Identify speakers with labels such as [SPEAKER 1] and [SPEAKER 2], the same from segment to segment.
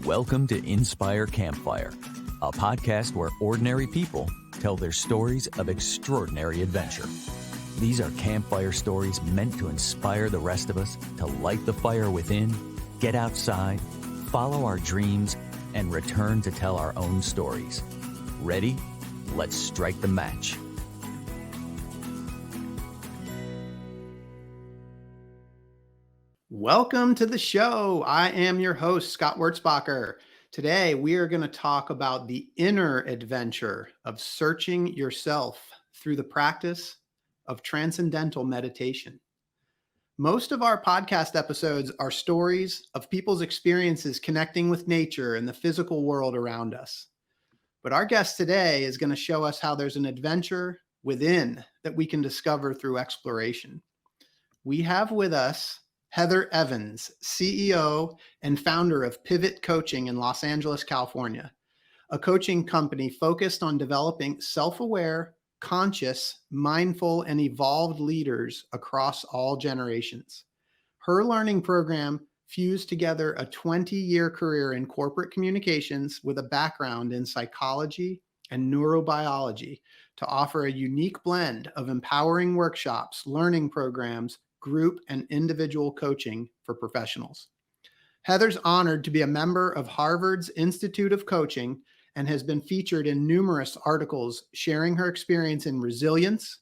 [SPEAKER 1] Welcome to Inspire Campfire, a podcast where ordinary people tell their stories of extraordinary adventure. These are campfire stories meant to inspire the rest of us to light the fire within, get outside, follow our dreams, and return to tell our own stories. Ready? Let's strike the match.
[SPEAKER 2] Welcome to the show. I am your host, Scott Wurzbacher. Today, we are going to talk about the inner adventure of searching yourself through the practice of transcendental meditation. Most of our podcast episodes are stories of people's experiences connecting with nature and the physical world around us. But our guest today is going to show us how there's an adventure within that we can discover through exploration. We have with us Heathere Evans, CEO and founder of Pivot Coaching in Los Angeles, California, a coaching company focused on developing self-aware, conscious, mindful, and evolved leaders across all generations. Her learning program fused together a 20-year career in corporate communications with a background in psychology and neurobiology to offer a unique blend of empowering workshops, learning programs, group and individual coaching for professionals. Heathere's honored to be a member of Harvard's Institute of Coaching and has been featured in numerous articles sharing her experience in resilience,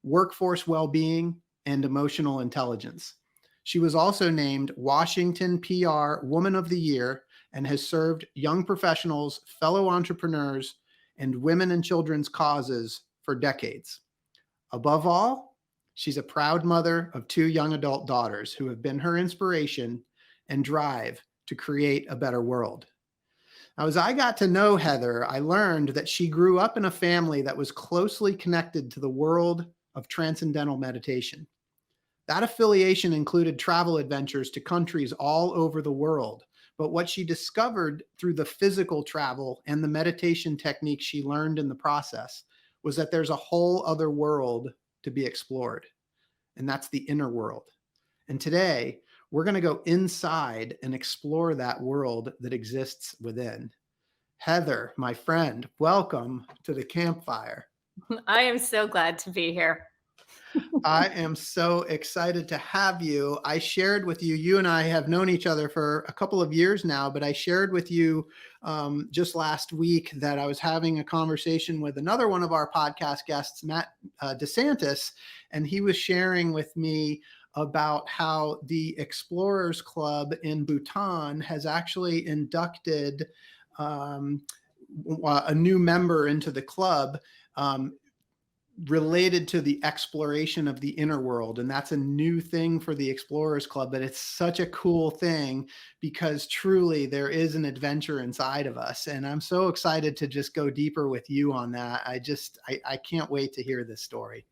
[SPEAKER 2] workforce well-being, and emotional intelligence. She was also named Washington PR Woman of the Year and has served young professionals, fellow entrepreneurs, and women and children's causes for decades. Above all, she's a proud mother of 2 young adult daughters who have been her inspiration and drive to create a better world. Now, as I got to know Heathere, I learned that she grew up in a family that was closely connected to the world of transcendental meditation. That affiliation included travel adventures to countries all over the world. But what she discovered through the physical travel and the meditation techniques she learned in the process was that there's a whole other world to be explored, and that's the inner world. And today, we're going to go inside and explore that world that exists within. Heathere, my friend, welcome to the campfire.
[SPEAKER 3] I am so glad to be here.
[SPEAKER 2] I am so excited to have you. I shared with you, you and I have known each other for a couple of years now, but I shared with you just last week that I was having a conversation with another one of our podcast guests, Matt DeSantis, and he was sharing with me about how the Explorers Club in Bhutan has actually inducted a new member into the club related to the exploration of the inner world. And that's a new thing for the Explorers Club, but it's such a cool thing because truly there is an adventure inside of us. And I'm so excited to just go deeper with you on that. I can't wait to hear this story.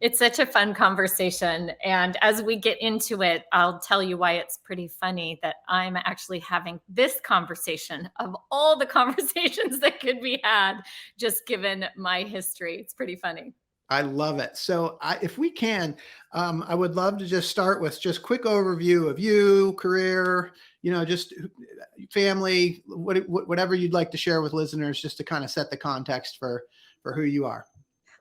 [SPEAKER 3] It's such a fun conversation. And as we get into it, I'll tell you why it's pretty funny that I'm actually having this conversation of all the conversations that could be had, just given my history. It's pretty funny.
[SPEAKER 2] I love it. So if we can, I would love to just start with just quick overview of you, career, just family, whatever you'd like to share with listeners, just to kind of set the context for who you are.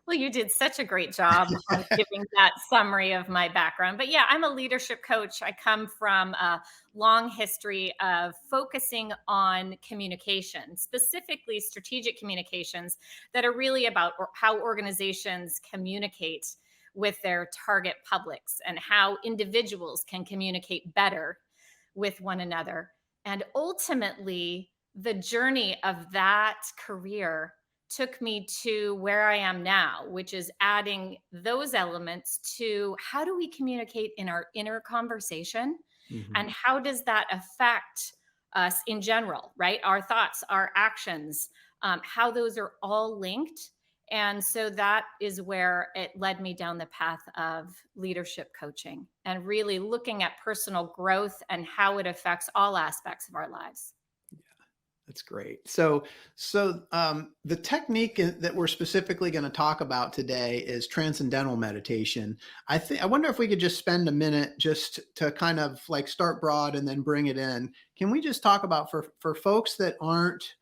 [SPEAKER 3] Well, you did such a great job of giving that summary of my background. But yeah, I'm a leadership coach. I come from a long history of focusing on communication, specifically strategic communications that are really about how organizations communicate with their target publics and how individuals can communicate better with one another. And ultimately, the journey of that career took me to where I am now, which is adding those elements to how do we communicate in our inner conversation, and how does that affect us in general, right? Our thoughts, our actions, how those are all linked. And so that is where it led me down the path of leadership coaching and really looking at personal growth and how it affects all aspects of our lives.
[SPEAKER 2] That's great. So the technique that we're specifically going to talk about today is transcendental meditation. I wonder if we could just spend a minute just to kind of like start broad and then bring it in. can we just talk about for folks that aren't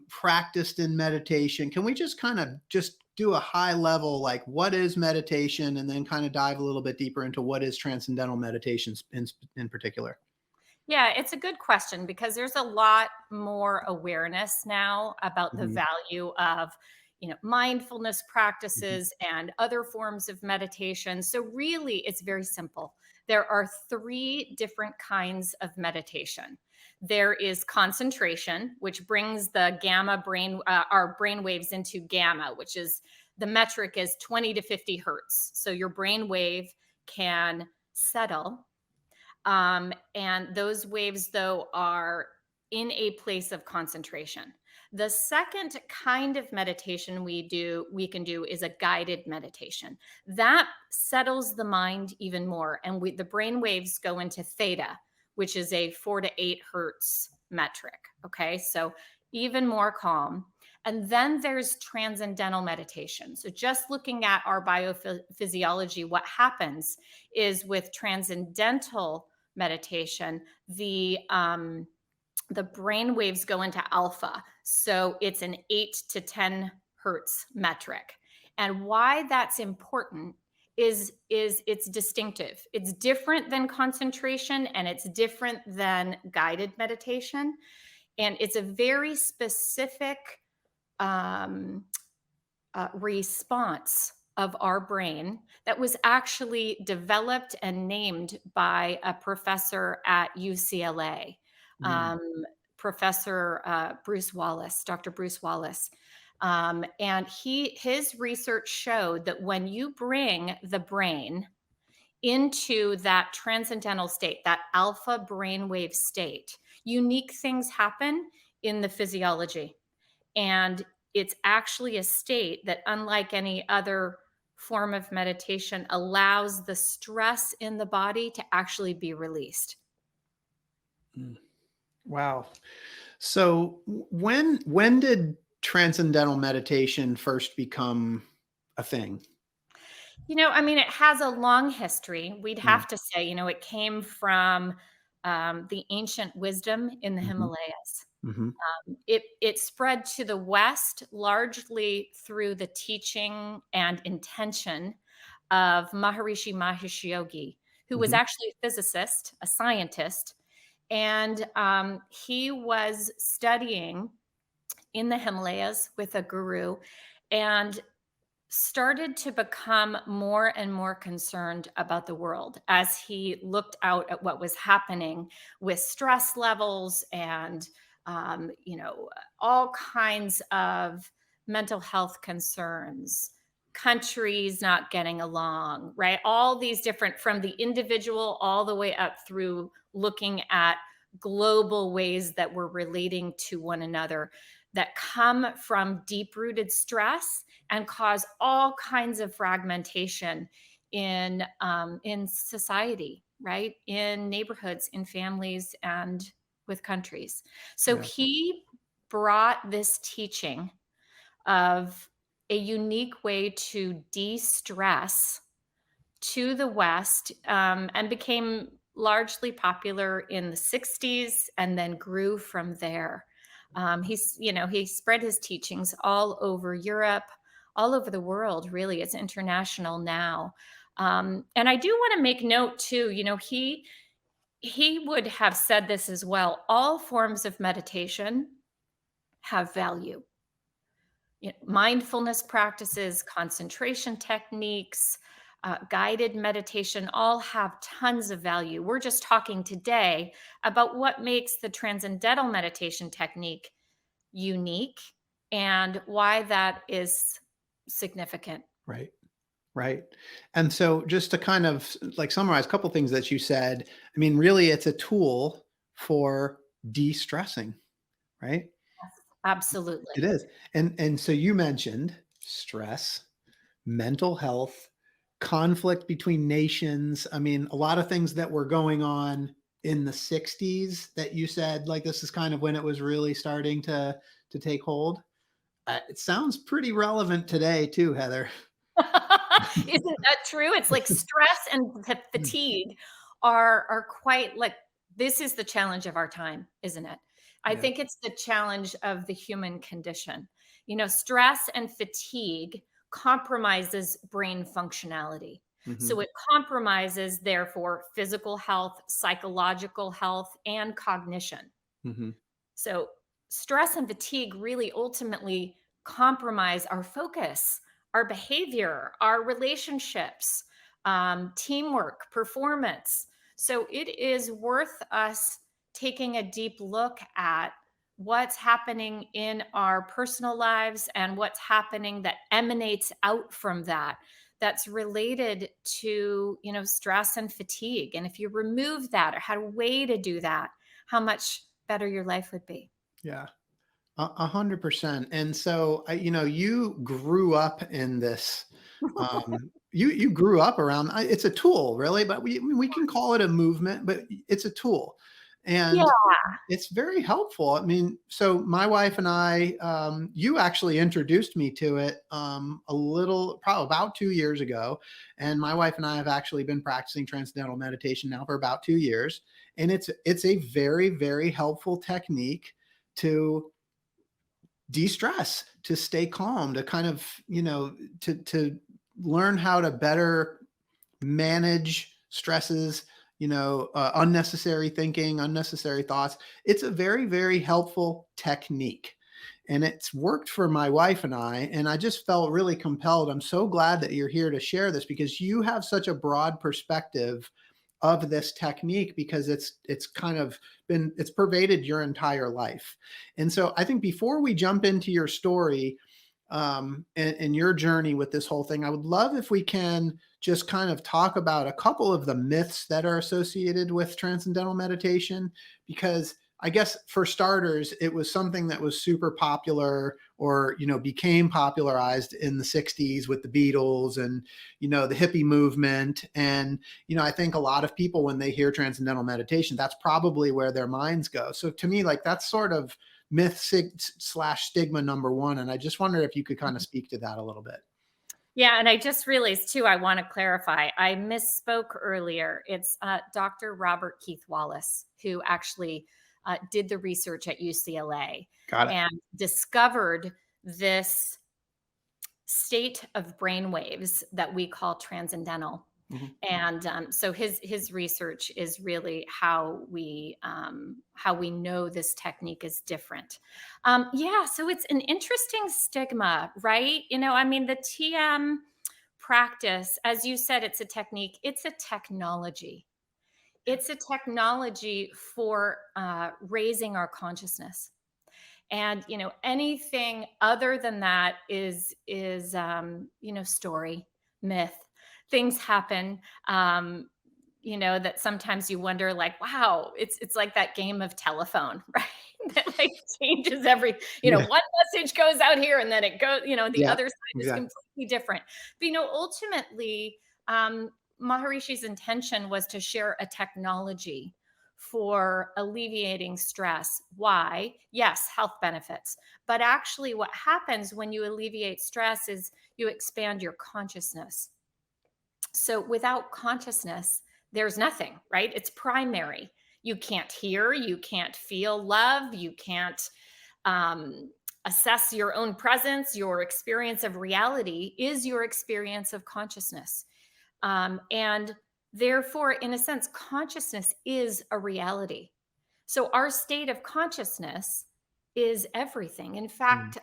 [SPEAKER 2] practiced in meditation, can we just kind of just do a high level, like what is meditation, and then kind of dive a little bit deeper into what is transcendental meditation in particular?
[SPEAKER 3] Yeah, it's a good question because there's a lot more awareness now about the
[SPEAKER 2] Mhm,
[SPEAKER 3] value of, mindfulness
[SPEAKER 2] mhm,
[SPEAKER 3] practices and other forms of meditation. So really, it's very simple. There are three different kinds of meditation. There is concentration, which brings the our brain waves into gamma, which is the metric is 20 to 50 hertz. So your brain wave can settle, and those waves, though, are in a place of concentration. The second kind of meditation we can do is a guided meditation. That settles the mind even more. And the brain waves go into theta, which is a 4 to 8 hertz metric. Okay. So even more calm. And then there's transcendental meditation. So just looking at our biophysiology, what happens is with transcendental meditation, the brain waves go into alpha. So it's an 8 to 10 hertz metric. And why that's important is it's distinctive. It's different than concentration and it's different than guided meditation. And it's a very specific um, response of our brain that was actually developed and named by a professor at UCLA,
[SPEAKER 2] mm,
[SPEAKER 3] um, Professor Bruce Wallace, Dr. Bruce Wallace. And his research showed that when you bring the brain into that transcendental state, that alpha brainwave state, unique things happen in the physiology. And it's actually a state that, unlike any other form of meditation, allows the stress in the body to actually be released.
[SPEAKER 2] mm. Wow. So when did transcendental meditation first become a thing?
[SPEAKER 3] It has a long history. We'd
[SPEAKER 2] Mm,
[SPEAKER 3] have to say, it came from the ancient wisdom in the
[SPEAKER 2] mhm,
[SPEAKER 3] Himalayas.
[SPEAKER 2] mhm,
[SPEAKER 3] It spread to the West largely through the teaching and intention of Maharishi Mahesh Yogi, who was
[SPEAKER 2] mhm,
[SPEAKER 3] actually a physicist, a scientist, and he was studying in the Himalayas with a guru and started to become more and more concerned about the world as he looked out at what was happening with stress levels and all kinds of mental health concerns, countries not getting along, right? All these different, from the individual all the way up through looking at global ways that we're relating to one another that come from deep rooted stress and cause all kinds of fragmentation in society, right? In neighborhoods, in families, and with countries. So
[SPEAKER 2] yeah,
[SPEAKER 3] he brought this teaching of a unique way to de-stress to the West, and became largely popular in the 60s and then grew from there. He spread his teachings all over Europe, all over the world, really. It's international now. And I do want to make note too, he would have said this as well. All forms of meditation have value. Mindfulness practices, concentration techniques, guided meditation all have tons of value. We're just talking today about what makes the transcendental meditation technique unique and why that is significant.
[SPEAKER 2] right, right. And so just to kind of like summarize a couple things that you said, I mean, really it's a tool for de-stressing, right? It
[SPEAKER 3] Absolutely.
[SPEAKER 2] is. And so you mentioned stress, mental health, conflict between nations. I mean, a lot of things that were going on in the 60s that you said, like, this is kind of when it was really starting to take hold. It sounds pretty relevant today too, Heather.
[SPEAKER 3] Isn't that true? It's like stress and fatigue are quite like This is the challenge of our time, isn't it? I
[SPEAKER 2] Yeah.
[SPEAKER 3] think it's the challenge of the human condition. Stress and fatigue compromises brain functionality.
[SPEAKER 2] Hmm.
[SPEAKER 3] So it compromises, therefore, physical health, psychological health, and cognition.
[SPEAKER 2] Hmm.
[SPEAKER 3] So stress and fatigue really ultimately compromise our focus, our behavior, our relationships, teamwork, performance. So it is worth us taking a deep look at what's happening in our personal lives and what's happening that emanates out from that, that's related to stress and fatigue. And if you remove that or had a way to do that, how much better your life would be.
[SPEAKER 2] Yeah. 100%. And so, you grew up in this. You grew up around. It's a tool, really, but we can call it a movement, but it's a tool,
[SPEAKER 3] Yeah.
[SPEAKER 2] and it's very helpful. I mean, so my wife and I, you actually introduced me to it a little, probably about 2 years ago, and my wife and I have actually been practicing transcendental meditation now for about 2 years, and it's a very, very helpful technique to de-stress, to stay calm, to kind of, to learn how to better manage stresses, unnecessary thinking, unnecessary thoughts. It's a very, very helpful technique. And it's worked for my wife and I. And I just felt really compelled. I'm so glad that you're here to share this because you have such a broad perspective of this technique because it's kind of been it's pervaded your entire life. And so I think before we jump into your story, and your journey with this whole thing, I would love if we can just kind of talk about a couple of the myths that are associated with transcendental meditation, because I guess for starters, it was something that was super popular or, became popularized in the 60s with the Beatles and, the hippie movement. And, I think a lot of people, when they hear transcendental meditation, that's probably where their minds go. So to me, like that's sort of slash stigma number one. And I just wonder if you could kind of speak to that a little bit.
[SPEAKER 3] Yeah, and I just realized too, I want to clarify. I misspoke earlier. It's Dr. Robert Keith Wallace who actually did the research at UCLA
[SPEAKER 2] Got it.
[SPEAKER 3] and discovered this state of brain waves that we call transcendental.
[SPEAKER 2] Mhm.
[SPEAKER 3] And so his research is really how we know this technique is different. Yeah, so it's an interesting stigma, right? I mean, the TM practice, as you said, it's a technique. It's a technology. It's a technology for raising our consciousness. And anything other than that is story, myth. Things happen, that sometimes you wonder, like, wow, it's like that game of telephone, right? That like changes
[SPEAKER 2] Yeah.
[SPEAKER 3] one message goes out here and then it goes, the
[SPEAKER 2] Yeah.
[SPEAKER 3] other side is
[SPEAKER 2] Exactly.
[SPEAKER 3] completely different. But ultimately, um, Maharishi's intention was to share a technology for alleviating stress. Why? Yes, health benefits. But actually, what happens when you alleviate stress is you expand your consciousness. So without consciousness, there's nothing, right? It's primary. You can't hear, you can't feel love, you can't um, assess your own presence. Your experience of reality is your experience of consciousness. And therefore, in a sense, consciousness is a reality. So our state of consciousness is everything. In
[SPEAKER 2] Mm.
[SPEAKER 3] fact,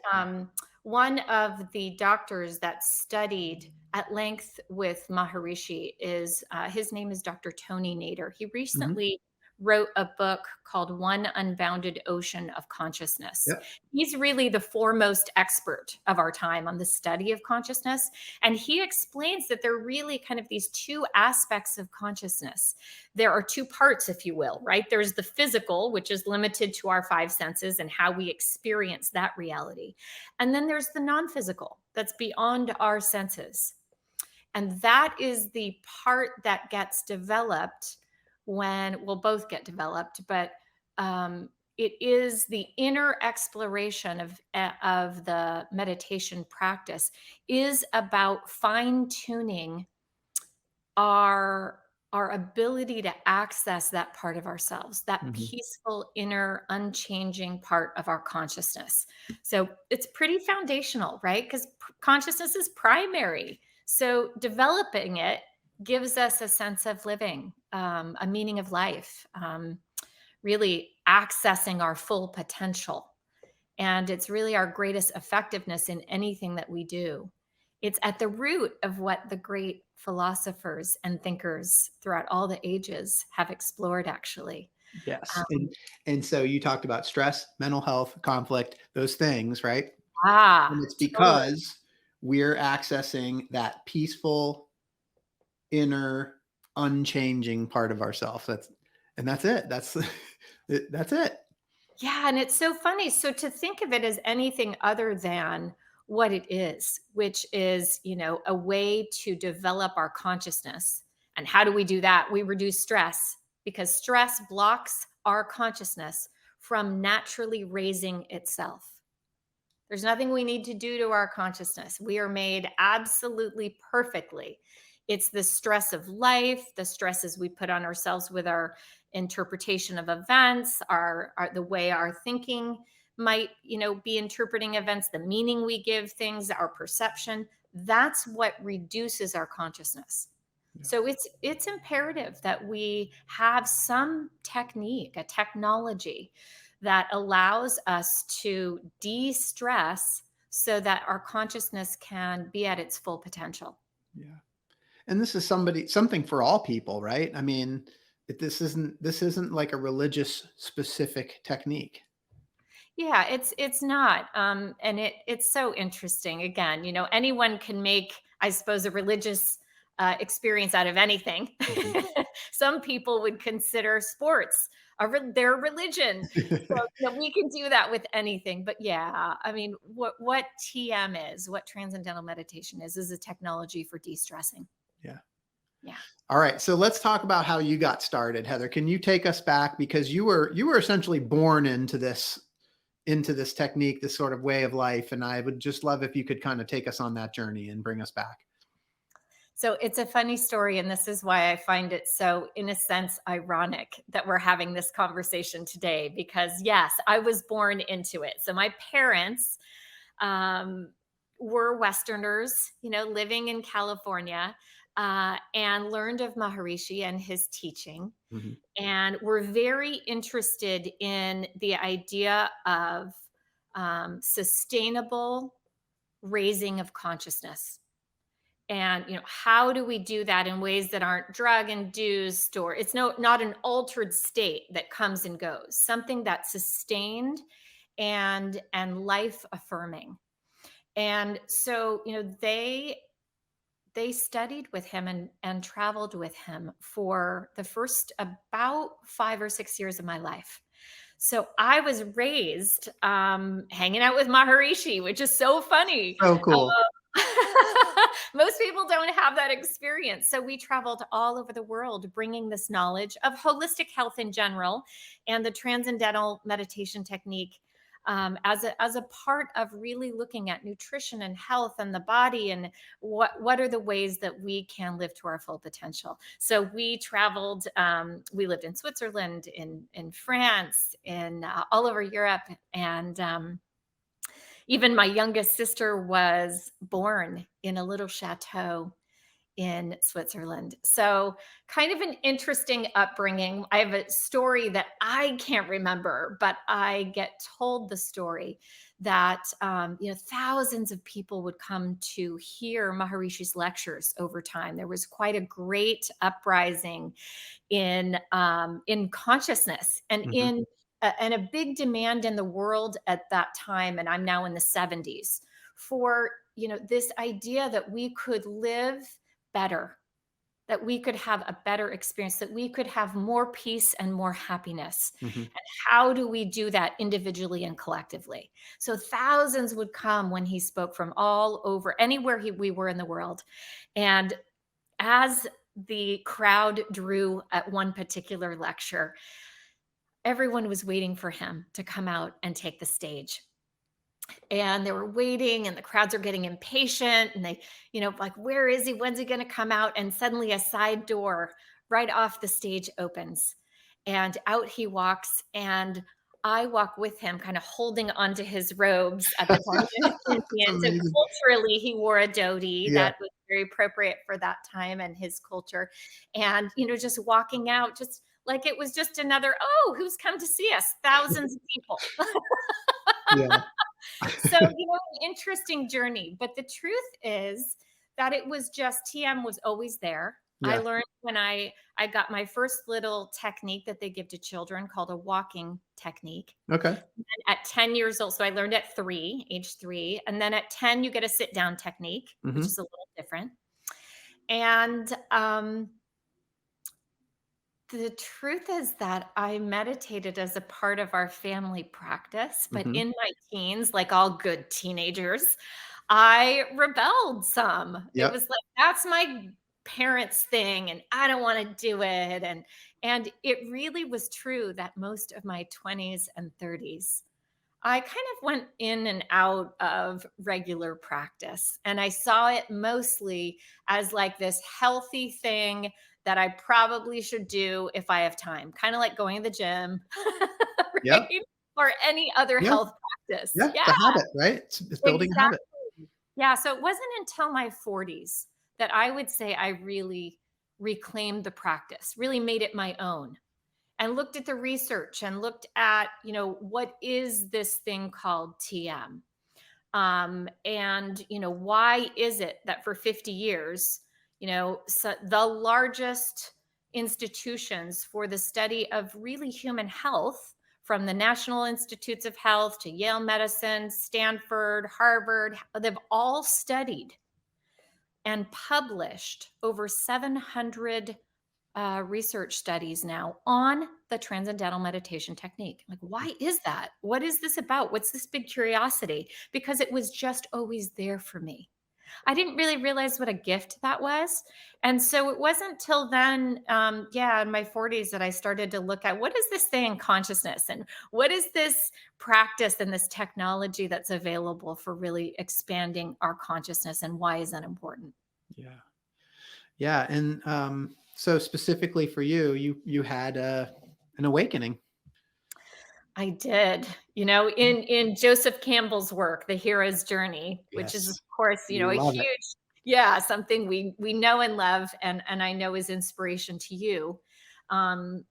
[SPEAKER 3] one of the doctors that studied at length with Maharishi is his name is Dr. Tony Nader. He
[SPEAKER 2] Mhm.
[SPEAKER 3] recently wrote a book called One Unbounded Ocean of Consciousness.
[SPEAKER 2] Yep.
[SPEAKER 3] He's really the foremost expert of our time on the study of consciousness. And he explains that there are really kind of these two aspects of consciousness. There are two parts, if you will, right? There's the physical, which is limited to our five senses and how we experience that reality. And then there's the non physical, that's beyond our senses. And that is the part that gets developed well, both get developed, but it is the inner exploration of the meditation practice is about fine tuning our our ability to access that part of ourselves, that
[SPEAKER 2] Mhm.
[SPEAKER 3] peaceful, inner, unchanging part of our consciousness. So it's pretty foundational, right? Because consciousness is primary. So developing it gives us a sense of living, a meaning of life, really accessing our full potential. And it's really our greatest effectiveness in anything that we do. It's at the root of what the great philosophers and thinkers throughout all the ages have explored, actually.
[SPEAKER 2] Yes.
[SPEAKER 3] Um,
[SPEAKER 2] And so you talked about stress, mental health, conflict, those things, right? And it's
[SPEAKER 3] totally.
[SPEAKER 2] because we're accessing that peaceful, inner, unchanging part of ourselves. That's it. That's it.
[SPEAKER 3] Yeah, and it's so funny. So to think of it as anything other than what it is, which is, a way to develop our consciousness. And how do we do that? We reduce stress because stress blocks our consciousness from naturally raising itself. There's nothing we need to do to our consciousness. We are made absolutely perfectly. It's the stress of life, the stresses we put on ourselves with our interpretation of events, our the way our thinking might, be interpreting events, the meaning we give things, our perception. That's what reduces our consciousness.
[SPEAKER 2] Yeah.
[SPEAKER 3] So it's imperative that we have some technique, a technology that allows us to de-stress so that our consciousness can be at its full potential.
[SPEAKER 2] Yeah. And this is something for all people, right? I mean, this isn't like a religious specific technique.
[SPEAKER 3] Yeah, it's not, and it's so interesting. Again, anyone can make, I suppose, a religious experience out of anything.
[SPEAKER 2] Mhm.
[SPEAKER 3] Some people would consider sports their religion, so we can do that with anything. But yeah, I mean, what TM is, what Transcendental Meditation is a technology for de-stressing.
[SPEAKER 2] Yeah.
[SPEAKER 3] Yeah.
[SPEAKER 2] All right. So let's talk about how you got started, Heather. Can you take us back because you were essentially born into this technique, this sort of way of life, and I would just love if you could kind of take us on that journey and bring us back.
[SPEAKER 3] So it's a funny story, and this is why I find it so, in a sense, ironic that we're having this conversation today. Because yes, I was born into it. So my parents um, were Westerners, living in California, and learned of Maharishi and his teaching,
[SPEAKER 2] Mhm.
[SPEAKER 3] and were very interested in the idea of sustainable raising of consciousness. And how do we do that in ways that aren't drug induced, or it's not an altered state that comes and goes, something that's sustained and life affirming. And so they studied with him and traveled with him for the first about 5 or 6 years of my life. So I was raised hanging out with Maharishi, which is so funny.
[SPEAKER 2] So cool.
[SPEAKER 3] Most people don't have that experience. So we traveled all over the world bringing this knowledge of holistic health in general and the transcendental meditation technique, as a part of really looking at nutrition and health and the body, and what are the ways that we can live to our full potential. So we traveled. We lived in Switzerland, in France, in all over Europe, and even my youngest sister was born in a little chateau in Switzerland. So, kind of an interesting upbringing. I have a story that I can't remember, but I get told the story that thousands of people would come to hear Maharishi's lectures over time. There was quite a great uprising in consciousness and
[SPEAKER 2] Mhm.
[SPEAKER 3] and a big demand in the world at that time. And I'm now in the 70s for this idea that we could live better, that we could have a better experience, that we could have more peace and more happiness.
[SPEAKER 2] Mhm.
[SPEAKER 3] And how do we do that individually and collectively? So thousands would come when he spoke from all over, anywhere we were in the world. And as the crowd drew at one particular lecture, everyone was waiting for him to come out and take the stage. And they were waiting, and the crowds are getting impatient, and they, like, where is he? When's he going to come out? And suddenly a side door right off the stage opens and out he walks, and I walk with him, kind of holding onto his robes at the time. He was
[SPEAKER 2] That's
[SPEAKER 3] Indian, so
[SPEAKER 2] amazing.
[SPEAKER 3] culturally he wore a dhoti
[SPEAKER 2] Yeah.
[SPEAKER 3] that was very appropriate for that time and his culture. And, just walking out, just like it was just another, oh, who's come to see us? Thousands of people.
[SPEAKER 2] Yeah.
[SPEAKER 3] So, an interesting journey. But the truth is that it was just TM was always there. I
[SPEAKER 2] Yeah.
[SPEAKER 3] learned when I got my first little technique that they give to children called a walking technique.
[SPEAKER 2] Okay.
[SPEAKER 3] And at 10 years old, so I learned at age 3, and then at 10 you get a sit down technique, which
[SPEAKER 2] Hmm.
[SPEAKER 3] is a little different. And the truth is that I meditated as a part of our family practice, but
[SPEAKER 2] Hmm.
[SPEAKER 3] in my teens, like all good teenagers, I rebelled some. It
[SPEAKER 2] Yep.
[SPEAKER 3] was like, that's my parents' thing and I don't want to do it. And it really was true that most of my 20s and 30s I kind of went in and out of regular practice, and I saw it mostly as like this healthy thing that I probably should do if I have time, kind of like going to the gym,
[SPEAKER 2] Yep.
[SPEAKER 3] right? Or any other
[SPEAKER 2] Yeah.
[SPEAKER 3] health practice.
[SPEAKER 2] Yeah.
[SPEAKER 3] Yeah,
[SPEAKER 2] The habit, right? It's building a habit.
[SPEAKER 3] exactly. Yeah. So it wasn't until my 40s that I would say I really reclaimed the practice, really made it my own, and looked at the research and looked at, what is this thing called TM? And, why is it that for 50 years, the largest institutions for the study of really human health, from the National Institutes of Health to Yale Medicine, Stanford, Harvard, they've all studied and published over 700 research studies now on the transcendental meditation technique. Like, why is that? What is this about? What's this big curiosity? Because it was just always there for me. I didn't really realize what a gift that was. And so it wasn't till then, in my 40s, that I started to look at what is this thing in consciousness and what is this practice and this technology that's available for really expanding our consciousness, and why is that important?
[SPEAKER 2] Yeah. Yeah. And so specifically for you, you had an awakening.
[SPEAKER 3] I did. In Joseph Campbell's work, The Hero's Journey, which is, of
[SPEAKER 2] Yes.
[SPEAKER 3] course, a
[SPEAKER 2] Love it.
[SPEAKER 3] huge, something we know and love, and I know is inspiration to you. Um,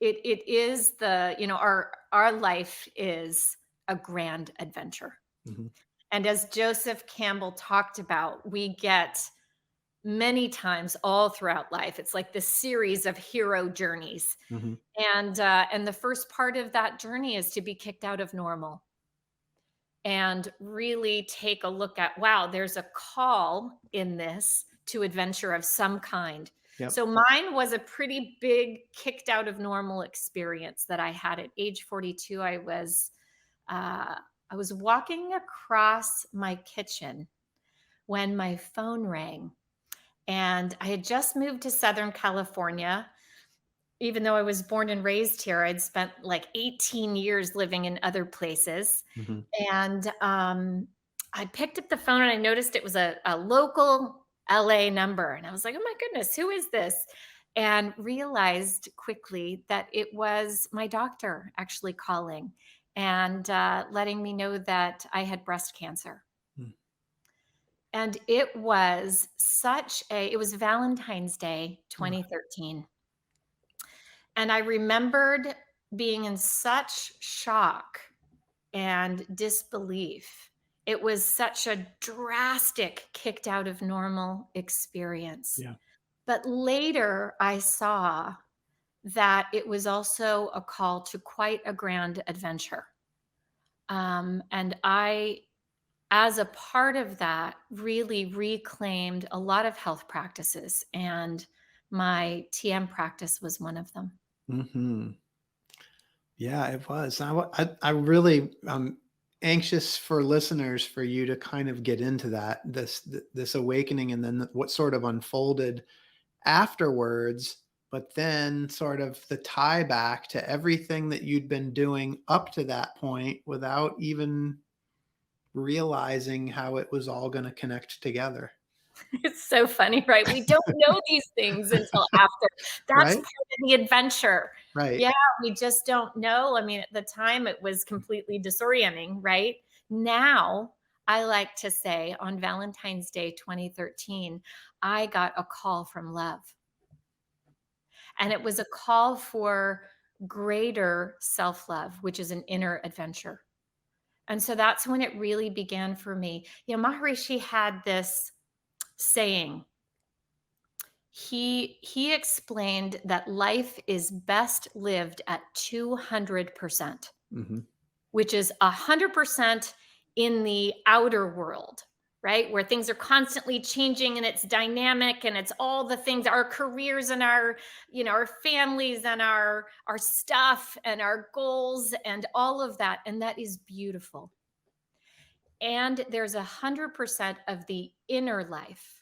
[SPEAKER 3] it is our life is a grand adventure.
[SPEAKER 2] Hmm.
[SPEAKER 3] And as Joseph Campbell talked about, we get many times all throughout life. It's like this series of hero journeys.
[SPEAKER 2] Hmm.
[SPEAKER 3] And the first part of that journey is to be kicked out of normal and really take a look at, wow, there's a call in this to adventure of some kind.
[SPEAKER 2] Yep.
[SPEAKER 3] So mine was a pretty big kicked out of normal experience that I had at age 42. I was walking across my kitchen when my phone rang, and I had just moved to Southern California. Even though I was born and raised here, I'd spent like 18 years living in other places.
[SPEAKER 2] Hmm.
[SPEAKER 3] And I picked up the phone and I noticed it was a local LA number. And I was like, oh my goodness, who is this? And realized quickly that it was my doctor actually calling and letting me know that I had breast cancer. And it was Valentine's Day, 2013. And I remembered being in such shock and disbelief. It was such a drastic kicked out of normal experience.
[SPEAKER 2] Yeah.
[SPEAKER 3] But later I saw that it was also a call to quite a grand adventure. And I, as a part of that, really reclaimed a lot of health practices, and my TM practice was one of them.
[SPEAKER 2] Hmm. Yeah, it was. I really anxious for listeners for you to kind of get into this awakening, and then what sort of unfolded afterwards, but then sort of the tie back to everything that you'd been doing up to that point without even realizing how it was all going to connect together.
[SPEAKER 3] It's so funny, right? We don't know these things until after. That's
[SPEAKER 2] Right?
[SPEAKER 3] part of the adventure.
[SPEAKER 2] Right.
[SPEAKER 3] Yeah, we just don't know. I mean, at the time, it was completely disorienting, right? Now, I like to say on Valentine's Day 2013, I got a call from love. And it was a call for greater self love, which is an inner adventure. And so that's when it really began for me. Maharishi had this saying. He explained that life is best lived at 200%,
[SPEAKER 2] Hmm.
[SPEAKER 3] which is 100% in the outer world, right? Where things are constantly changing and it's dynamic and it's all the things, our careers and our families and our stuff and our goals and all of that. And that is beautiful. And there's 100% of the inner life,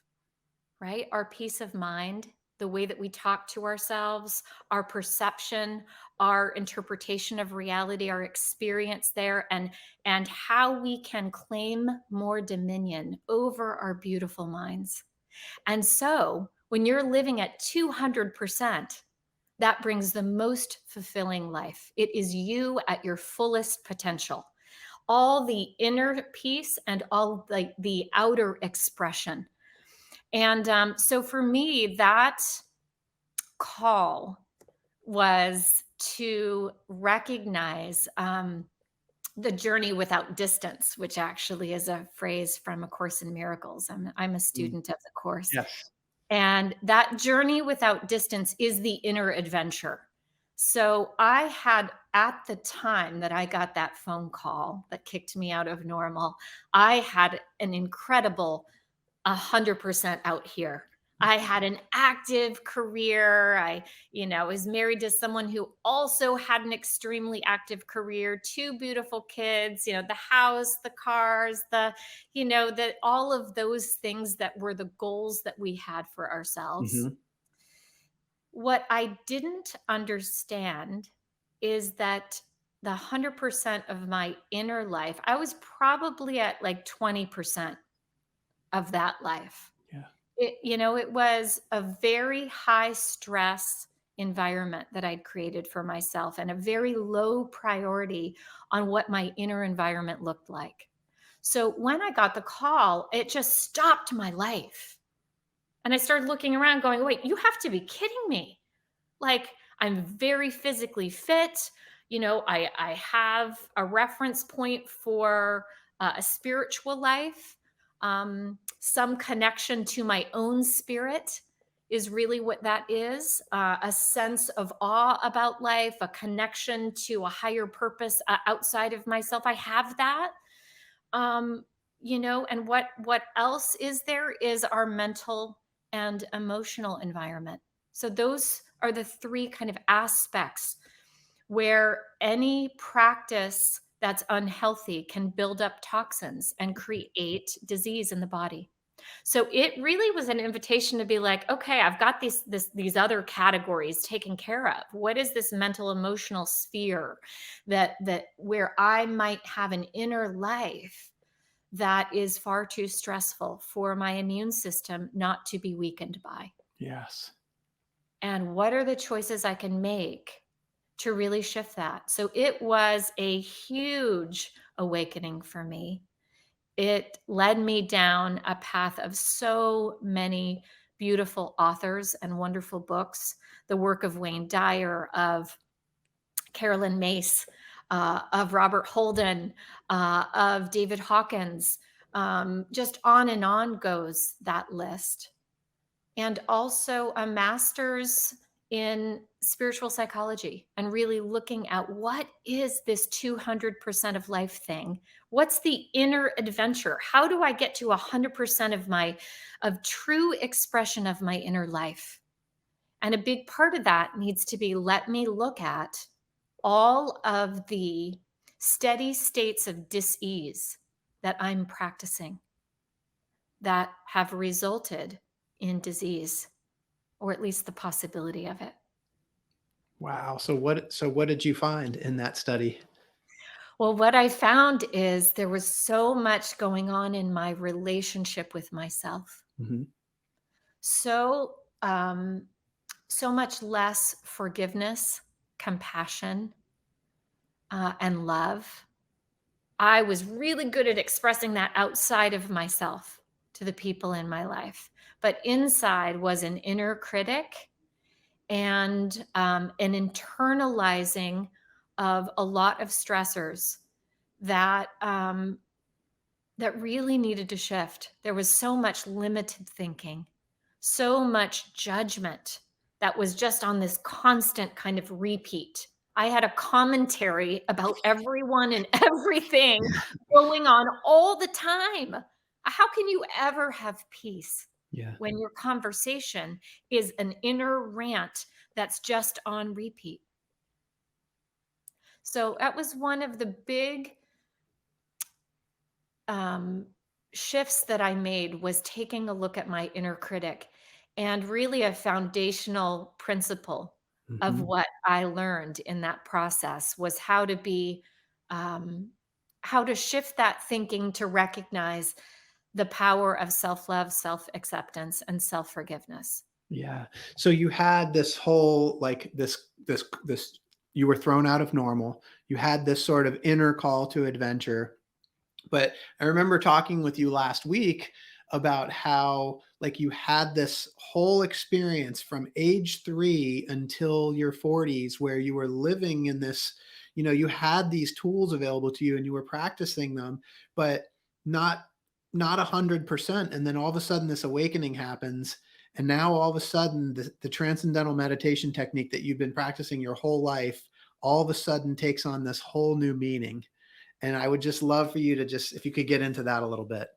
[SPEAKER 3] right? Our peace of mind, the way that we talk to ourselves, our perception, our interpretation of reality, our experience there, and how we can claim more dominion over our beautiful minds. And so when you're living at 200%, that brings the most fulfilling life. It is you at your fullest potential. All the inner peace and all the outer expression. And so for me, that call was to recognize the journey without distance, which actually is a phrase from A Course in Miracles. I'm a student of the Course.
[SPEAKER 2] Yes.
[SPEAKER 3] And that journey without distance is the inner adventure. So I had, at the time that I got that phone call that kicked me out of normal, I had an incredible 100% out here. I had an active career. I was married to someone who also had an extremely active career, 2 beautiful kids, the house, the cars, all of those things that were the goals that we had for ourselves.
[SPEAKER 2] Hmm.
[SPEAKER 3] What I didn't understand is that the 100% of my inner life, I was probably at like 20% of that life.
[SPEAKER 2] Yeah.
[SPEAKER 3] It was a very high stress environment that I'd created for myself and a very low priority on what my inner environment looked like. So when I got the call, it just stopped my life. And I started looking around going, wait, you have to be kidding me. Like, I'm very physically fit. I have a reference point for a spiritual life. Some connection to my own spirit is really what that is. A sense of awe about life, a connection to a higher purpose outside of myself. I have that. And what else is there is our mental and emotional environment. So those are the 3 kind of aspects where any practice that's unhealthy can build up toxins and create disease in the body. So it really was an invitation to be like, okay, I've got these other categories taken care of. What is this mental emotional sphere that where I might have an inner life that is far too stressful for my immune system not to be weakened by?
[SPEAKER 2] Yes.
[SPEAKER 3] And what are the choices I can make to really shift that? So it was a huge awakening for me. It led me down a path of so many beautiful authors and wonderful books. The work of Wayne Dyer, of Carolyn Mace, of Robert Holden, of David Hawkins. Just on and on goes that list. And also a master's in spiritual psychology and really looking at what is this 200% of life thing? What's the inner adventure? How do I get to 100% of true expression of my inner life? And a big part of that needs to be, let me look at all of the steady states of dis-ease that I'm practicing that have resulted in disease, or at least the possibility of it.
[SPEAKER 2] Wow. So what did you find in that study?
[SPEAKER 3] Well, what I found is there was so much going on in my relationship with myself.
[SPEAKER 2] Hmm.
[SPEAKER 3] So, so much less forgiveness, compassion, and love. I was really good at expressing that outside of myself to the people in my life. But inside was an inner critic and an internalizing of a lot of stressors that that really needed to shift. There was so much limited thinking, so much judgment that was just on this constant kind of repeat. I had a commentary about everyone and everything going on all the time. How can you ever have peace
[SPEAKER 2] Yeah.
[SPEAKER 3] when your conversation is an inner rant that's just on repeat? So that was one of the big um, shifts that I made, was taking a look at my inner critic. And really, a foundational principle of
[SPEAKER 2] Hmm.
[SPEAKER 3] what I learned in that process was how to be, um, how to shift that thinking to recognize the power of self love, self acceptance, and self forgiveness.
[SPEAKER 2] Yeah. So you had this whole like this you were thrown out of normal. You had this sort of inner call to adventure. But I remember talking with you last week about how like you had this whole experience from age 3 until your 40s where you were living in this, you had these tools available to you and you were practicing them, but not not 100%. And then all of a sudden this awakening happens. And now all of a sudden the transcendental meditation technique that you've been practicing your whole life all of a sudden takes on this whole new meaning. And I would just love for you to just, if you could get into that a little bit.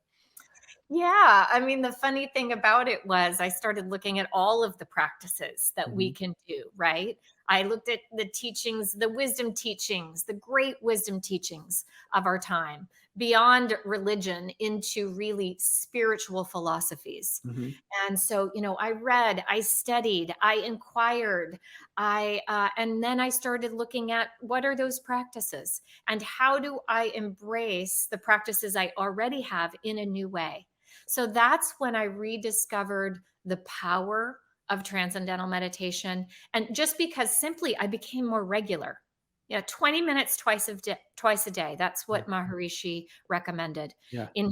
[SPEAKER 3] Yeah, I mean, the funny thing about it was I started looking at all of the practices that we
[SPEAKER 2] Mhm.
[SPEAKER 3] can do, right? I looked at the teachings, the wisdom teachings, the great wisdom teachings of our time, beyond religion into really spiritual philosophies.
[SPEAKER 2] Mhm.
[SPEAKER 3] And so, I read, I studied, I inquired, and then I started looking at what are those practices and how do I embrace the practices I already have in a new way. So that's when I rediscovered the power of transcendental meditation. And just because simply I became more regular. Yeah, 20 minutes twice a day. That's
[SPEAKER 2] Yeah.
[SPEAKER 3] what Maharishi recommended
[SPEAKER 2] Yeah.
[SPEAKER 3] in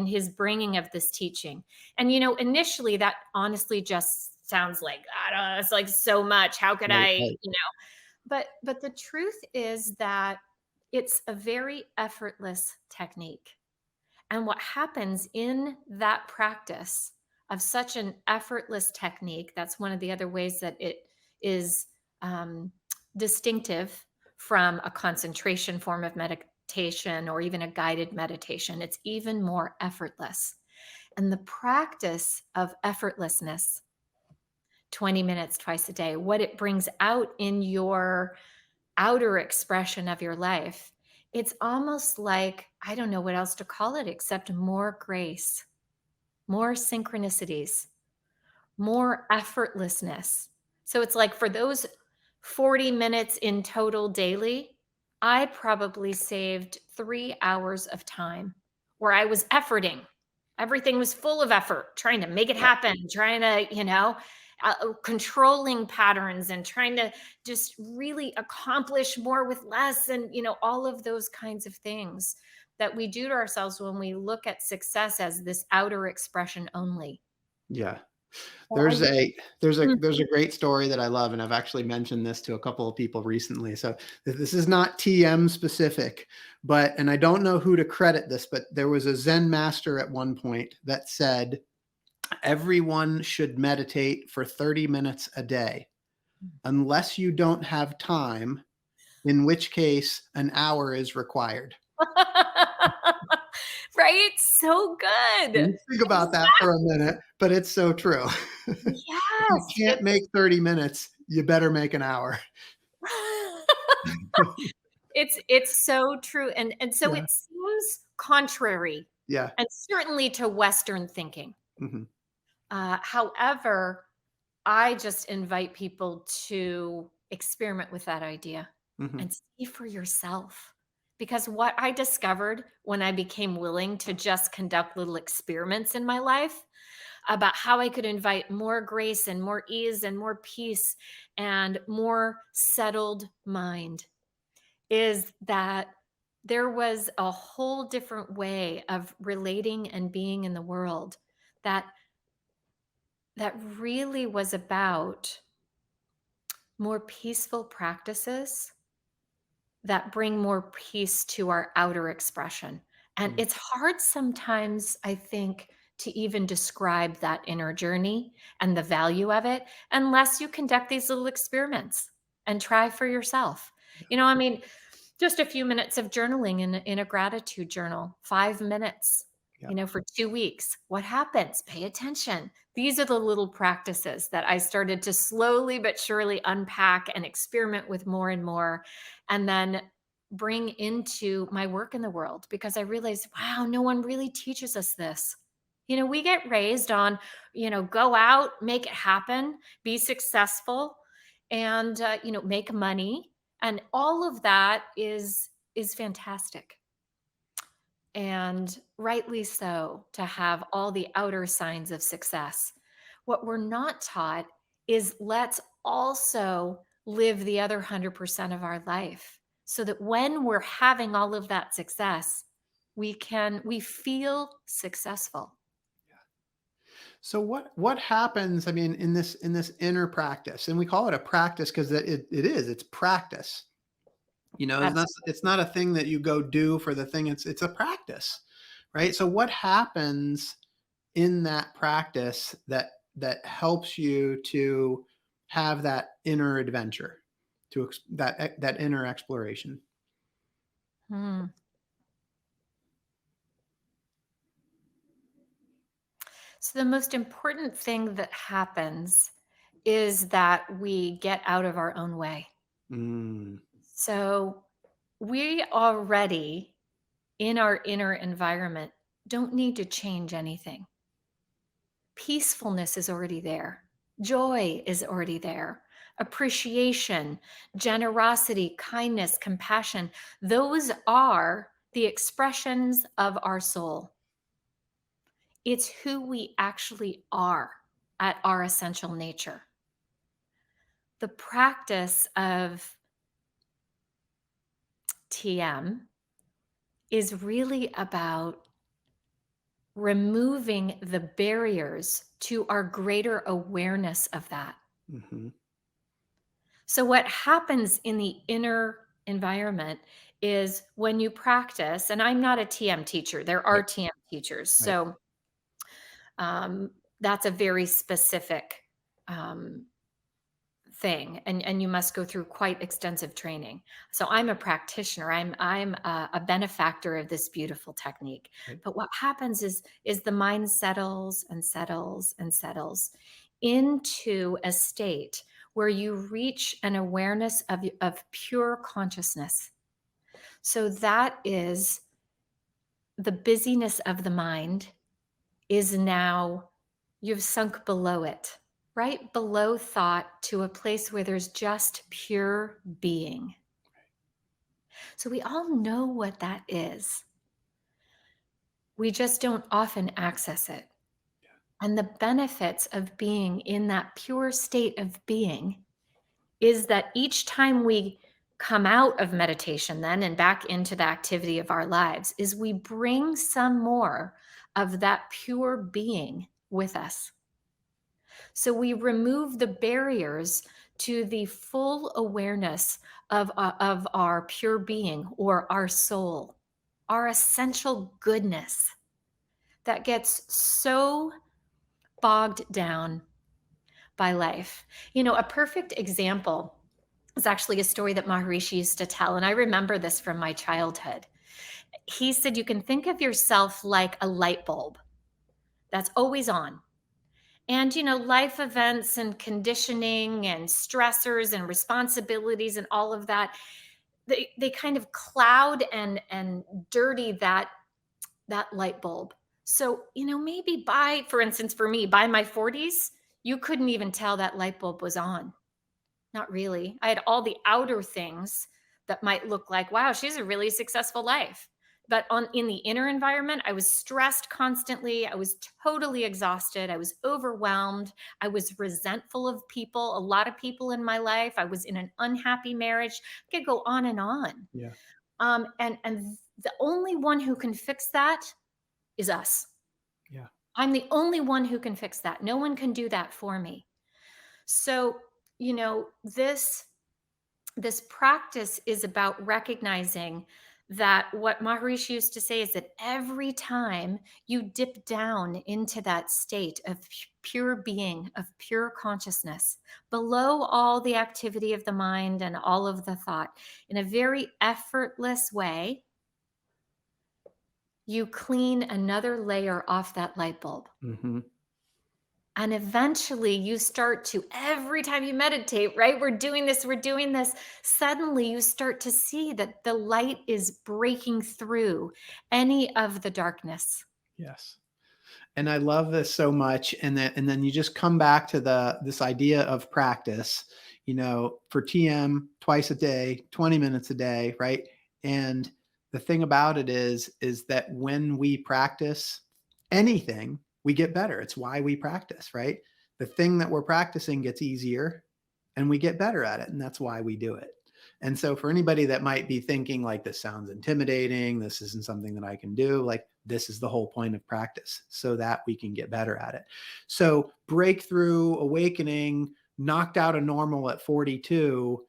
[SPEAKER 3] his bringing of this teaching. And initially that honestly just sounds like, I don't know, it's like so much. How could
[SPEAKER 2] Right,
[SPEAKER 3] I,
[SPEAKER 2] right.
[SPEAKER 3] but the truth is that it's a very effortless technique. And what happens in that practice of such an effortless technique, that's one of the other ways that it is um, distinctive from a concentration form of meditation or even a guided meditation. It's even more effortless. And the practice of effortlessness, 20 minutes twice a day, what it brings out in your outer expression of your life, it's almost like, I don't know what else to call it except more grace, more synchronicities, more effortlessness. So it's like for those 40 minutes in total daily, I probably saved 3 hours of time where I was efforting. Everything was full of effort, trying to make it
[SPEAKER 2] Yeah.
[SPEAKER 3] happen, trying to, controlling patterns and trying to just really accomplish more with less. And, all of those kinds of things that we do to ourselves when we look at success as this outer expression only.
[SPEAKER 2] Yeah.
[SPEAKER 3] Well, I
[SPEAKER 2] There's
[SPEAKER 3] really
[SPEAKER 2] a there's a
[SPEAKER 3] Mm.
[SPEAKER 2] there's a great story that I love, and I've actually mentioned this to a couple of people recently. So this is not TM specific, but and I don't know who to credit this, but there was a Zen master at one point that said everyone should meditate for 30 minutes a day, unless you don't have time, in which case an hour is required.
[SPEAKER 3] Right? So good.
[SPEAKER 2] You think about that for a minute, but it's so true. If you
[SPEAKER 3] Yes,
[SPEAKER 2] can't make 30 minutes, you better make an hour.
[SPEAKER 3] it's so true, and so
[SPEAKER 2] Yeah.
[SPEAKER 3] it seems contrary,
[SPEAKER 2] Yeah.
[SPEAKER 3] and certainly to Western thinking.
[SPEAKER 2] Mhm.
[SPEAKER 3] However, I just invite people to experiment with that idea
[SPEAKER 2] Mhm.
[SPEAKER 3] and see for yourself. Because what I discovered when I became willing to just conduct little experiments in my life, about how I could invite more grace and more ease and more peace and more settled mind, is that there was a whole different way of relating and being in the world that really was about more peaceful practices that bring more peace to our outer expression. And
[SPEAKER 2] Mm.
[SPEAKER 3] it's hard sometimes, I think, to even describe that inner journey and the value of it unless you conduct these little experiments and try for yourself. I mean, just a few minutes of journaling in a gratitude journal, 5 minutes,
[SPEAKER 2] Yeah.
[SPEAKER 3] for 2 weeks. What happens? Pay attention. These are the little practices that I started to slowly but surely unpack and experiment with more and more, and then bring into my work in the world, because I realized, wow, no one really teaches us this. We get raised on, go out, make it happen, be successful, and make money, and all of that is fantastic, and rightly so, to have all the outer signs of success. What we're not taught is, let's also live the other 100% of our life, so that when we're having all of that success, we feel successful.
[SPEAKER 2] So what happens, I mean, in this inner practice, and we call it a practice because it's practice. It's not a thing that you go do for the thing. It's a practice, right? So what happens in that practice that helps you to have that inner adventure, that inner exploration?
[SPEAKER 3] Hmm. So the most important thing that happens is that we get out of our own way.
[SPEAKER 2] Mm,
[SPEAKER 3] So we already, in our inner environment, don't need to change anything. Peacefulness is already there. Joy is already there. Appreciation, generosity, kindness, compassion, those are the expressions of our soul. It's who we actually are at our essential nature. The practice of TM is really about removing the barriers to our greater awareness of that.
[SPEAKER 2] mhm,
[SPEAKER 3] So, what happens in the inner environment is, when you practice, and I'm not a TM teacher, there are
[SPEAKER 2] right,
[SPEAKER 3] TM teachers.
[SPEAKER 2] right.
[SPEAKER 3] So, that's a very specific um, thing, and you must go through quite extensive training. So I'm a practitioner, I'm a benefactor of this beautiful technique.
[SPEAKER 2] Right.
[SPEAKER 3] But what happens is the mind settles and settles and settles into a state where you reach an awareness of pure consciousness. So that is, the busyness of the mind is now, you've sunk below it, right below thought, to a place where there's just pure being. So we all know what that is. We just don't often access it. And the benefits of being in that pure state of being is that each time we come out of meditation then and back into the activity of our lives, is we bring some more of that pure being with us. So we remove the barriers to the full awareness of our pure being, or our soul, our essential goodness that gets so bogged down by life. A perfect example is actually a story that Maharishi used to tell, and I remember this from my childhood. He said, you can think of yourself like a light bulb that's always on. And, life events and conditioning and stressors and responsibilities and all of that, they kind of cloud and dirty that light bulb. So, maybe for instance, for me, by my 40s, you couldn't even tell that light bulb was on. Not really. I had all the outer things that might look like, wow, she's a really successful life. But in the inner environment, I was stressed constantly. I was totally exhausted. I was overwhelmed. I was resentful of people, a lot of people in my life. I was in an unhappy marriage. I could go on and on.
[SPEAKER 2] Yeah.
[SPEAKER 3] And the only one who can fix that is us.
[SPEAKER 2] Yeah.
[SPEAKER 3] I'm the only one who can fix that. No one can do that for me. So, this practice is about recognizing that what Maharishi used to say is that every time you dip down into that state of pure being, of pure consciousness, below all the activity of the mind and all of the thought, in a very effortless way, you clean another layer off that light bulb.
[SPEAKER 2] Mm-hmm.
[SPEAKER 3] And eventually you start to, every time you meditate, right? We're doing this. Suddenly you start to see that the light is breaking through any of the darkness.
[SPEAKER 2] Yes. And I love this so much. And then you just come back to this idea of practice, for TM twice a day, 20 minutes a day, right? And the thing about it is that when we practice anything, we get better. It's why we practice, right? The thing that we're practicing gets easier and we get better at it. And that's why we do it. And so for anybody that might be thinking like, this sounds intimidating, this isn't something that I can do, like, this is the whole point of practice so that we can get better at it. So breakthrough, awakening, knocked out of normal at 42,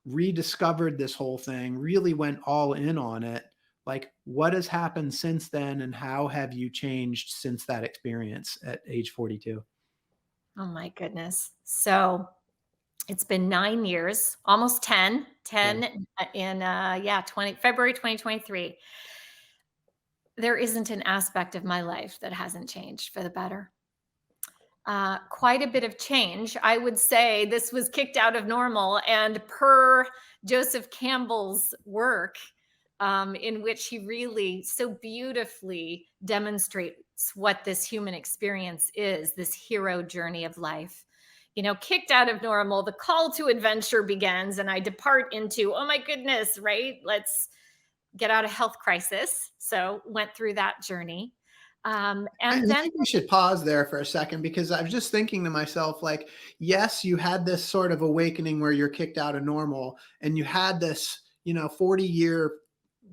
[SPEAKER 2] rediscovered this whole thing, really went all in on it. Like, what has happened since then, and how have you changed since that experience at age 42?
[SPEAKER 3] Oh my goodness. So it's been 9 years, almost 10 in February 2023. There isn't an aspect of my life that hasn't changed for the better. Quite a bit of change. I would say this was kicked out of normal, and per Joseph Campbell's work, in which he really so beautifully demonstrates what this human experience is, this hero journey of life. Kicked out of normal, the call to adventure begins, and I depart into, oh my goodness, right? Let's get out of health crisis. So went through that journey. And
[SPEAKER 2] I
[SPEAKER 3] then
[SPEAKER 2] think we should pause there for a second, because I was just thinking to myself, like, yes, you had this sort of awakening where you're kicked out of normal, and you had this, 40-year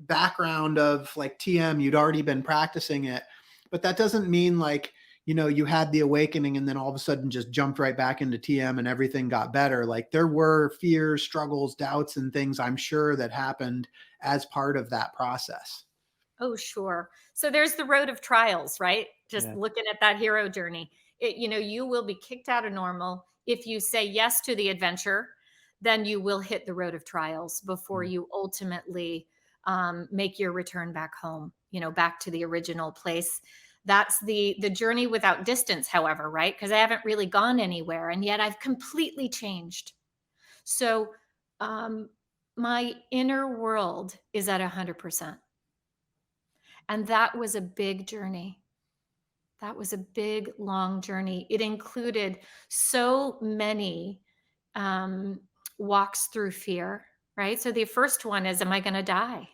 [SPEAKER 2] background of like TM, you'd already been practicing it, but that doesn't mean like, you had the awakening and then all of a sudden just jumped right back into TM and everything got better. Like, there were fears, struggles, doubts, and things, I'm sure, that happened as part of that process.
[SPEAKER 3] Oh, sure. So there's the road of trials, right? Just
[SPEAKER 2] Yeah.
[SPEAKER 3] looking at that hero journey. You will be kicked out of normal. If you say yes to the adventure, then you will hit the road of trials before you ultimately make your return back home, back to the original place. That's the journey without distance, however, right? Because I haven't really gone anywhere, and yet I've completely changed. So my inner world is at 100%. And that was a big journey. That was a big, long journey. It included so many walks through fear, right? So the first one is, am I going to die?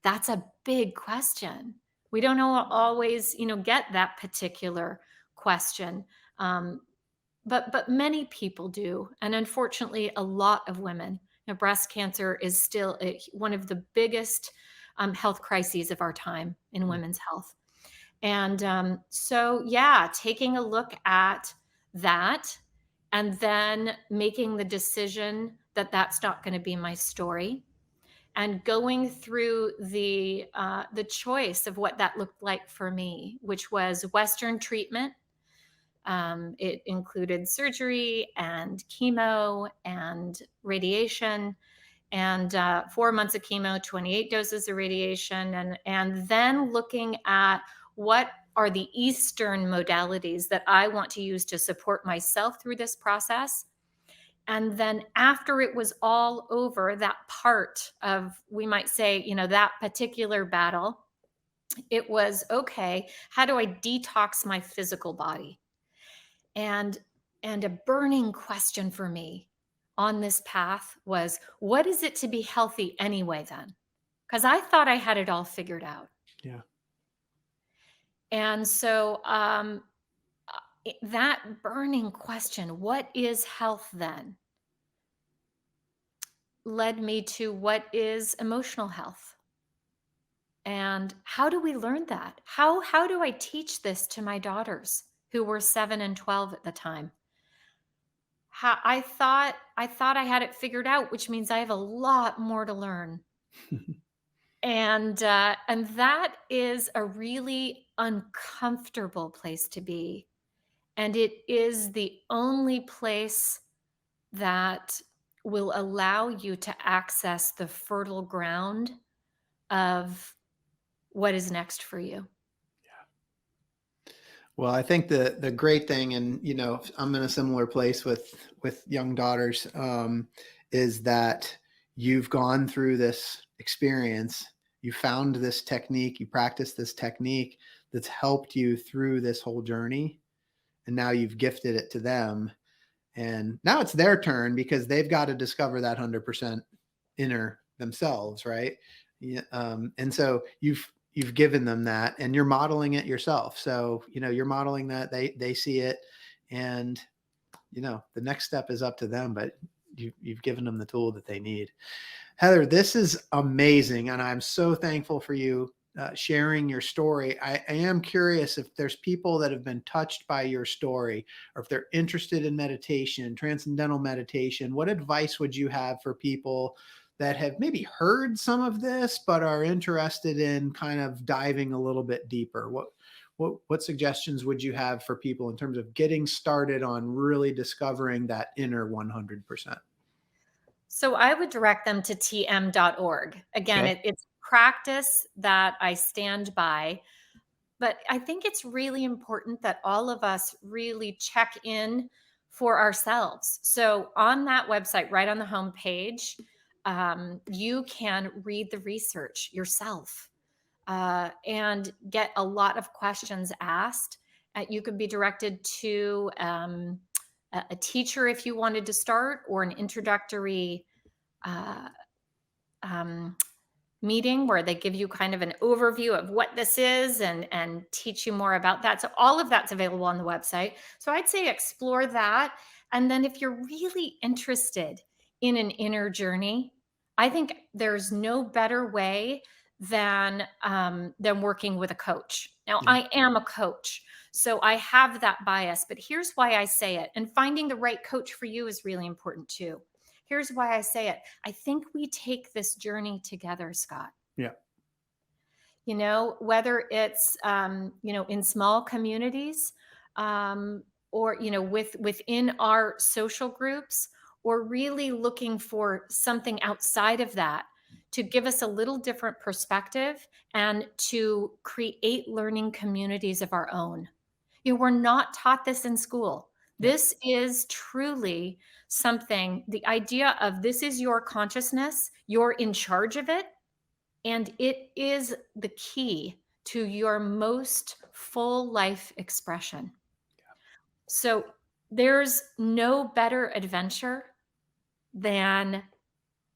[SPEAKER 3] That's a big question. We don't always, get that particular question. But many people do. And unfortunately, a lot of women. Breast cancer is still one of the biggest health crises of our time in women's health. And taking a look at that, and then making the decision that that's not going to be my story, and going through the choice of what that looked like for me, which was Western treatment. It included surgery and chemo and radiation, and 4 months of chemo, 28 doses of radiation, and then looking at what are the Eastern modalities that I want to use to support myself through this process. And then after it was all over, that part of, we might say, that particular battle, it was, okay, how do I detox my physical body? And a burning question for me on this path was, what is it to be healthy anyway then? because I thought I had it all figured out.
[SPEAKER 2] Yeah.
[SPEAKER 3] And so that burning question, what is health then, led me to what is emotional health. And how do we learn that? How do I teach this to my daughters who were 7 and 12 at the time? How I thought I had it figured out, which means I have a lot more to learn. And that is a really uncomfortable place to be. And it is the only place that will allow you to access the fertile ground of what is next for you.
[SPEAKER 2] Well, I think the great thing, and I'm in a similar place with young daughters, is that you've gone through this experience, you found this technique, you practice this technique that's helped you through this whole journey, and now you've gifted it to them, and now it's their turn because they've got to discover that 100% inner themselves, right? Yeah, and so you've given them that, and you're modeling it yourself. So you're modeling that, they see it, and the next step is up to them. But you've given them the tool that they need. Heather, this is amazing, and I'm so thankful for you sharing your story. I am curious if there's people that have been touched by your story, or if they're interested in meditation, transcendental meditation. What advice would you have for people that have maybe heard some of this but are interested in kind of diving a little bit deeper? What suggestions would you have for people in terms of getting started on really discovering that inner 100%?
[SPEAKER 3] So I would direct them to tm.org. Again,
[SPEAKER 2] Okay.
[SPEAKER 3] it's practice that I stand by, but I think it's really important that all of us really check in for ourselves. So on that website, right on the home page, you can read the research yourself and get a lot of questions asked. You could be directed to a teacher if you wanted to start, or an introductory uh, um, meeting where they give you kind of an overview of what this is and teach you more about that. So all of that's available on the website. So I'd say explore that. And then if you're really interested in an inner journey, I think there's no better way than working with a coach. Now,
[SPEAKER 2] Yeah.
[SPEAKER 3] I am a coach, so I have that bias, but here's why I say it. And finding the right coach for you is really important too. Here's why I say it. I think we take this journey together, Scott.
[SPEAKER 2] Yeah.
[SPEAKER 3] Whether it's in small communities, or within our social groups, or really looking for something outside of that to give us a little different perspective and to create learning communities of our own. We're not taught this in school.
[SPEAKER 2] Yeah.
[SPEAKER 3] This is truly something, the idea of this is your consciousness, you're in charge of it, and it is the key to your most full life expression. So there's no better adventure than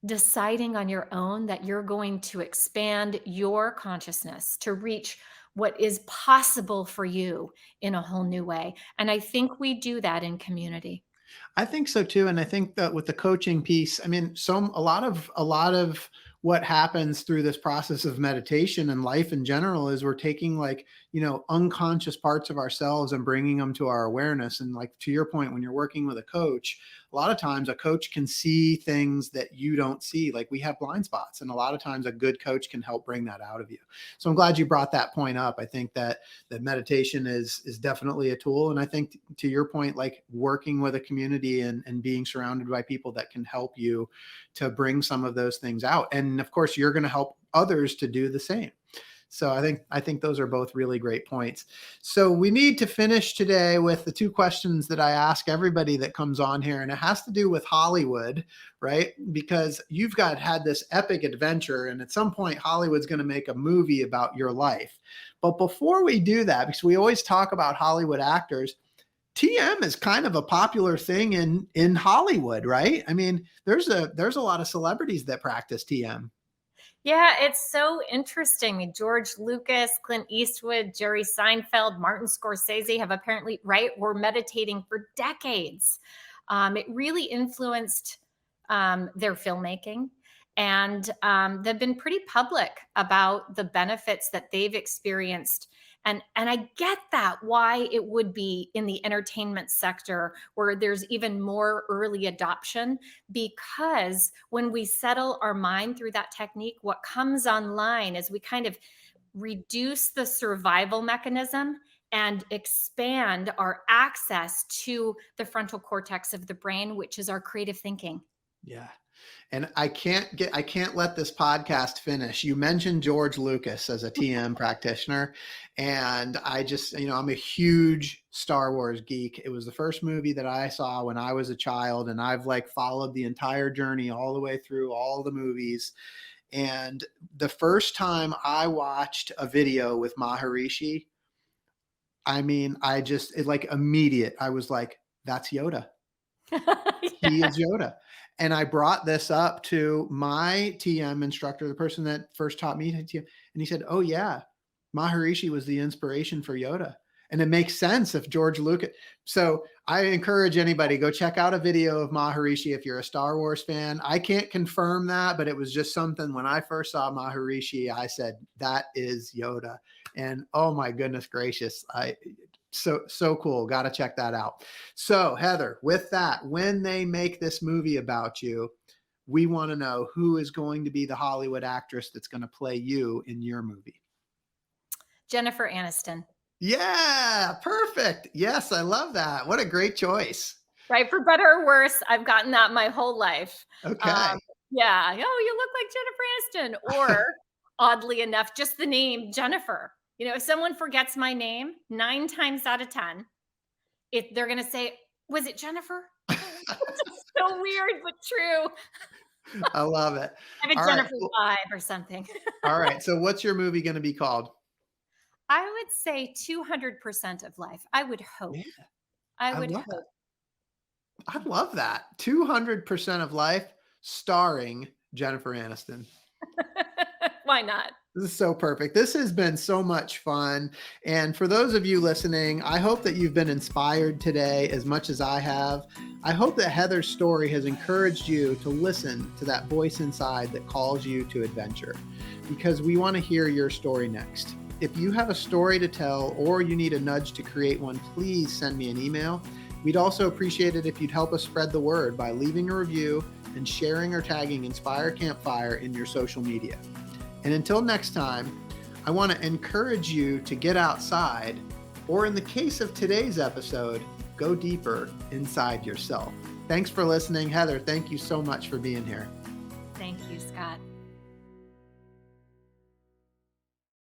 [SPEAKER 3] deciding on your own that you're going to expand your consciousness to reach what is possible for you in a whole new way. And I think we do that in community.
[SPEAKER 2] I think so too, and I think that with the coaching piece, I mean, a lot of what happens through this process of meditation and life in general is we're taking, like, unconscious parts of ourselves and bringing them to our awareness. And, like, to your point, when you're working with a coach, a lot of times a coach can see things that you don't see. Like, we have blind spots, and a lot of times a good coach can help bring that out of you. So I'm glad you brought that point up. I think that meditation is definitely a tool. And I think, to your point, like, working with a community and being surrounded by people that can help you to bring some of those things out. And of course, you're going to help others to do the same. So I think those are both really great points. So we need to finish today with the two questions that I ask everybody that comes on here, and it has to do with Hollywood, right? Because you've had this epic adventure, and at some point Hollywood's going to make a movie about your life. But before we do that, because we always talk about Hollywood actors, TM is kind of a popular thing in Hollywood, right? I mean, there's a lot of celebrities that practice TM.
[SPEAKER 3] Yeah, it's so interesting. George Lucas, Clint Eastwood, Jerry Seinfeld, Martin Scorsese have apparently, right, were meditating for decades. It really influenced their filmmaking. And they've been pretty public about the benefits that they've experienced. And I get that why it would be in the entertainment sector where there's even more early adoption, because when we settle our mind through that technique, what comes online is we kind of reduce the survival mechanism and expand our access to the frontal cortex of the brain, which is our creative thinking.
[SPEAKER 2] Yeah. And I can't let this podcast finish. You mentioned George Lucas as a TM practitioner. And I just, I'm a huge Star Wars geek. It was the first movie that I saw when I was a child. And I've like followed the entire journey all the way through all the movies. And the first time I watched a video with Maharishi, like immediate, I was like, that's Yoda. He is Yoda. And I brought this up to my TM instructor, the person that first taught me TM, and he said, oh yeah, Maharishi was the inspiration for Yoda. And it makes sense if George Lucas. So I encourage anybody, go check out a video of Maharishi if you're a Star Wars fan. I can't confirm that, but it was just something when I first saw Maharishi, I said, that is Yoda. And oh my goodness gracious, so cool. Got to check that out. So Heather, with that, when they make this movie about you, we want to know who is going to be the Hollywood actress that's going to play you in your movie.
[SPEAKER 3] Jennifer Aniston.
[SPEAKER 2] Yeah, perfect. Yes, I love that. What a great choice.
[SPEAKER 3] Right. For better or worse, I've gotten that my whole life.
[SPEAKER 2] Okay.
[SPEAKER 3] Yeah. Oh, you look like Jennifer Aniston. Or oddly enough, just the name Jennifer. If someone forgets my name 9 times out of 10, they're going to say, was it Jennifer? It's so weird, but true.
[SPEAKER 2] I love it.
[SPEAKER 3] I have a Jennifer vibe or something.
[SPEAKER 2] All right. So what's your movie going to be called?
[SPEAKER 3] I would say 200% of life. I would hope.
[SPEAKER 2] Yeah,
[SPEAKER 3] I would hope.
[SPEAKER 2] I love that. 200% of life starring Jennifer Aniston.
[SPEAKER 3] Why not?
[SPEAKER 2] This is so perfect. This has been so much fun. And for those of you listening, I hope that you've been inspired today as much as I have. I hope that Heather's story has encouraged you to listen to that voice inside that calls you to adventure, because we want to hear your story next. If you have a story to tell or you need a nudge to create one, please send me an email. We'd also appreciate it if you'd help us spread the word by leaving a review and sharing or tagging Inspire Campfire in your social media. And until next time, I want to encourage you to get outside, or in the case of today's episode, go deeper inside yourself. Thanks for listening. Heather, thank you so much for being here.
[SPEAKER 3] Thank you, Scott.